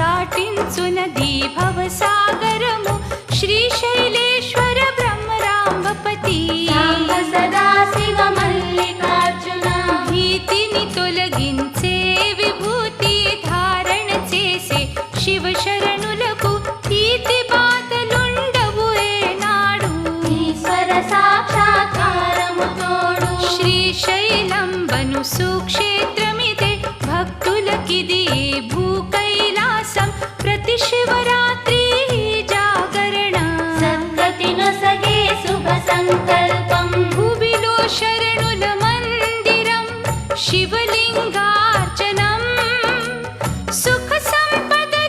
దాటించునది భవసాగరము శ్రీశైలేశ్వర బ్రహ్మరాంబపతి సదా శివ మల్లికార్జున భీతిని తొలగించే విభూతి ధారణ చేసే శివ శరణులకు ఈతి బాధలుండవు ఏనాడు ఈశ్వర సాక్షాత్కారము తోడు శ్రీశైలం వను సుక్షేత్రమిదే భక్తులకిది భూ కైలాసం ప్రతి శివ